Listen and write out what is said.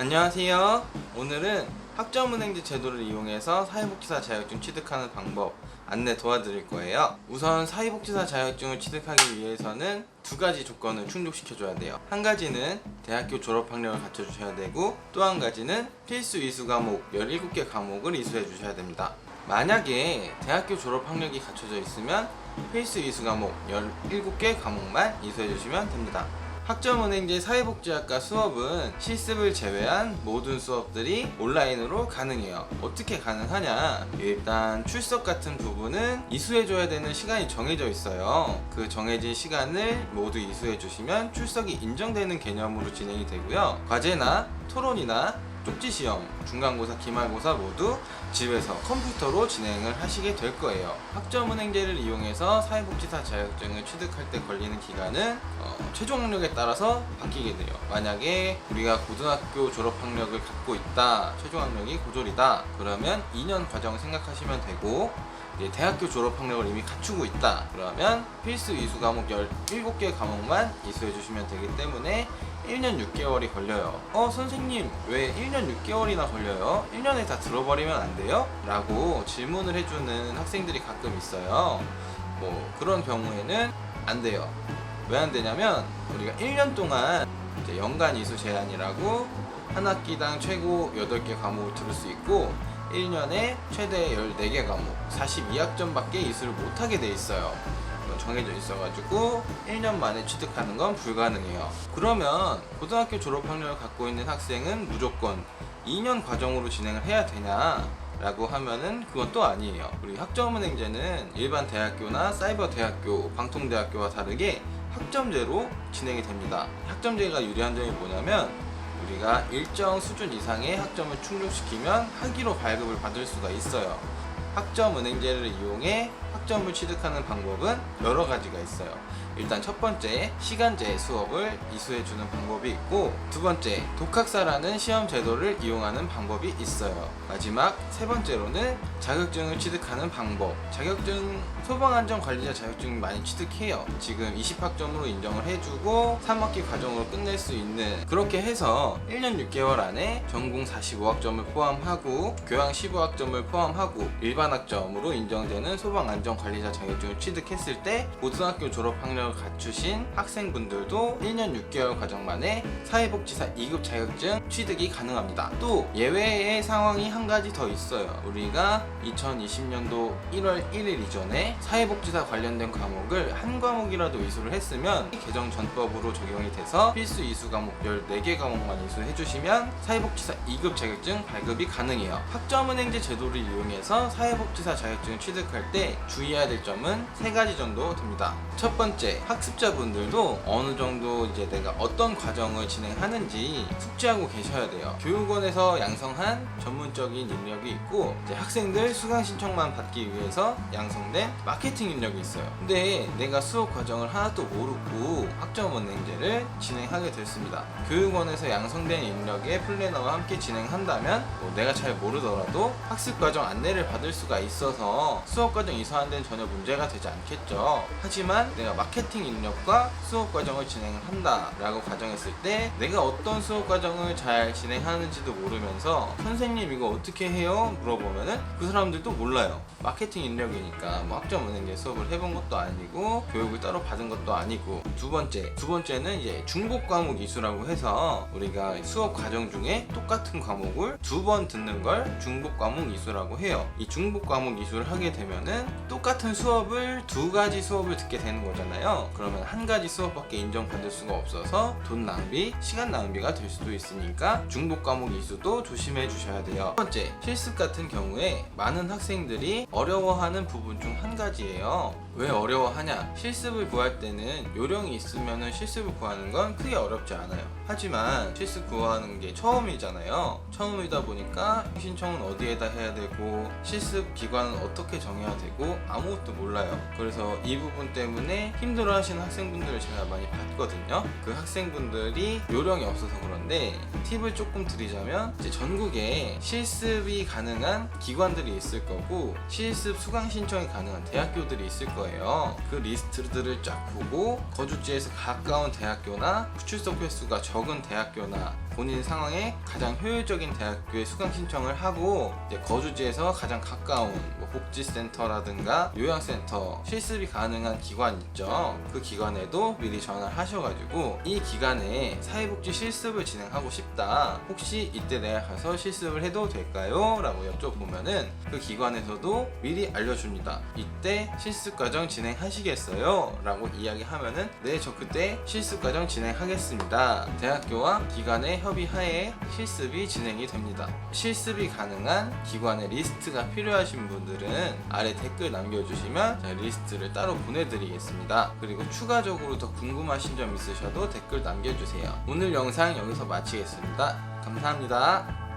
안녕하세요. 오늘은 학점은행제 제도를 이용해서 사회복지사 자격증 취득하는 방법 안내 도와드릴 거예요. 우선 사회복지사 자격증을 취득하기 위해서는 두 가지 조건을 충족시켜줘야 돼요. 한 가지는 대학교 졸업학력을 갖춰주셔야 되고, 또 한 가지는 필수 이수 과목 17개 과목을 이수해 주셔야 됩니다. 만약에 대학교 졸업학력이 갖춰져 있으면 필수 이수 과목 17개 과목만 이수해 주시면 됩니다. 학점은행제 사회복지학과 수업은 실습을 제외한 모든 수업들이 온라인으로 가능해요. 어떻게 가능하냐? 일단 출석 같은 부분은 이수해줘야 되는 시간이 정해져 있어요. 그 정해진 시간을 모두 이수해주시면 출석이 인정되는 개념으로 진행이 되고요. 과제나 토론이나 쪽지시험, 중간고사, 기말고사 모두 집에서 컴퓨터로 진행을 하시게 될 거예요. 학점은행제를 이용해서 사회복지사 자격증을 취득할 때 걸리는 기간은 최종 학력에 따라서 바뀌게 돼요. 만약에 우리가 고등학교 졸업학력을 갖고 있다, 최종 학력이 고졸이다, 그러면 2년 과정을 생각하시면 되고, 대학교 졸업학력을 이미 갖추고 있다, 그러면 필수 이수 과목 17개 과목만 이수해 주시면 되기 때문에 1년 6개월이 걸려요. 선생님, 왜 1년 6개월이나 걸려요? 1년에 다 들어버리면 안 돼요? 라고 질문을 해주는 학생들이 가끔 있어요. 그런 경우에는 안 돼요. 왜 안 되냐면, 우리가 1년 동안 연간 이수 제한이라고 한 학기당 최고 8개 과목을 들을 수 있고, 1년에 최대 14개 과목 42학점밖에 이수를 못하게 돼 있어요. 정해져 있어가지고 1년 만에 취득하는 건 불가능해요. 그러면 고등학교 졸업학력을 갖고 있는 학생은 무조건 2년 과정으로 진행을 해야 되냐 라고 하면은 그건 또 아니에요. 우리 학점은행제는 일반 대학교나 사이버 대학교, 방통대학교와 다르게 학점제로 진행이 됩니다. 학점제가 유리한 점이 뭐냐면, 우리가 일정 수준 이상의 학점을 충족시키면 학위로 발급을 받을 수가 있어요. 학점은행제를 이용해 학점을 취득하는 방법은 여러 가지가 있어요. 일단 첫 번째, 시간제 수업을 이수해주는 방법이 있고, 두 번째, 독학사라는 시험 제도를 이용하는 방법이 있어요. 마지막 세 번째로는 자격증을 취득하는 방법. 자격증, 소방안전관리자 자격증 많이 취득해요. 지금 20학점으로 인정을 해주고 3학기 과정으로 끝낼 수 있는, 그렇게 해서 1년 6개월 안에 전공 45학점을 포함하고 교양 15학점을 포함하고 일반 학점으로 인정되는 소방안전관리자 자격증을 취득했을 때 고등학교 졸업학력을 갖추신 학생분들도 1년 6개월 과정 만에 사회복지사 2급 자격증 취득이 가능합니다. 또 예외의 상황이 한 가지 더 있어요. 우리가 2020년도 1월 1일 이전에 사회복지사 관련된 과목을 한 과목이라도 이수를 했으면 개정 전법으로 적용이 돼서 필수 이수 과목 14개 과목만 이수해주시면 사회복지사 2급 자격증 발급이 가능해요. 학점은행제 제도를 이용해서 사회복지사 자격증을 취득할 때 주의해야 될 점은 세 가지 정도 됩니다. 첫 번째, 학습자분들도 어느 정도 내가 어떤 과정을 진행하는지 숙지하고 계셔야 돼요. 교육원에서 양성한 전문적인 인력이 있고, 학생들 수강 신청만 받기 위해서 양성된 마케팅 인력이 있어요. 근데 내가 수업 과정을 하나도 모르고 학점은행제를 진행하게 됐습니다. 교육원에서 양성된 인력의 플래너와 함께 진행한다면 내가 잘 모르더라도 학습 과정 안내를 받을 수가 있어서 수업 과정 이수하는 데는 전혀 문제가 되지 않겠죠. 하지만 내가 마케팅 인력과 수업 과정을 진행을 한다 라고 가정했을 때, 내가 어떤 수업 과정을 잘 진행하는지도 모르면서 선생님 이거 어떻게 해요? 물어보면은 그 사람들도 몰라요. 마케팅 인력이니까 학점은행제 수업을 해본 것도 아니고 교육을 따로 받은 것도 아니고. 두 번째는 중복 과목 이수라고 해서 우리가 수업 과정 중에 똑같은 과목을 두 번 듣는 걸 중복 과목 이수라고 해요. 이 중복 과목 이수를 하게 되면은 똑같은 수업을 두 가지 수업을 듣게 되는 거잖아요. 그러면 한 가지 수업밖에 인정받을 수가 없어서 돈 낭비, 시간 낭비가 될 수도 있으니까 중복 과목 이수도 조심해 주셔야 돼요. 첫 번째, 실습 같은 경우에 많은 학생들이 어려워하는 부분 중 한 가지예요. 왜 어려워하냐? 실습을 구할 때는 요령이 있으면 실습을 구하는 건 크게 어렵지 않아요. 하지만 실습 구하는 게 처음이잖아요. 처음이다 보니까 신청은 어디에다 해야 되고 실습 기관은 어떻게 정해야 되고 아무것도 몰라요. 그래서 이 부분 때문에 힘들어 하시는 학생분들을 제가 많이 봤거든요. 그 학생분들이 요령이 없어서 그런데 팁을 조금 드리자면, 전국에 실습이 가능한 기관들이 있을 거고 실습 수강 신청이 가능한 대학교들이 있을 거예요. 그 리스트들을 쫙 보고 거주지에서 가까운 대학교나 출석 횟수가 적은 대학교나 본인 상황에 가장 효율적인 대학교에 수강 신청을 하고 이제 거주지에서 가장 가까운 뭐 복지센터라든가 요양센터 실습이 가능한 기관 있죠. 그 기관에도 미리 전화를 하셔가지고 이 기간에 사회복지 실습을 진행하고 싶다, 혹시 이때 내가 가서 실습을 해도 될까요? 라고 여쭤보면은 그 기관에서도 미리 알려줍니다. 이때 실습 과정 진행하시겠어요? 라고 이야기하면은 네, 저 그때 실습 과정 진행하겠습니다. 대학교와 기관의 협의하에 실습이 진행이 됩니다. 실습이 가능한 기관의 리스트가 필요하신 분들은 아래 댓글 남겨주시면 제가 리스트를 따로 보내드리겠습니다. 그리고 추가적으로 더 궁금하신 점 있으셔도 댓글 남겨주세요. 오늘 영상 여기서 마치겠습니다. 감사합니다.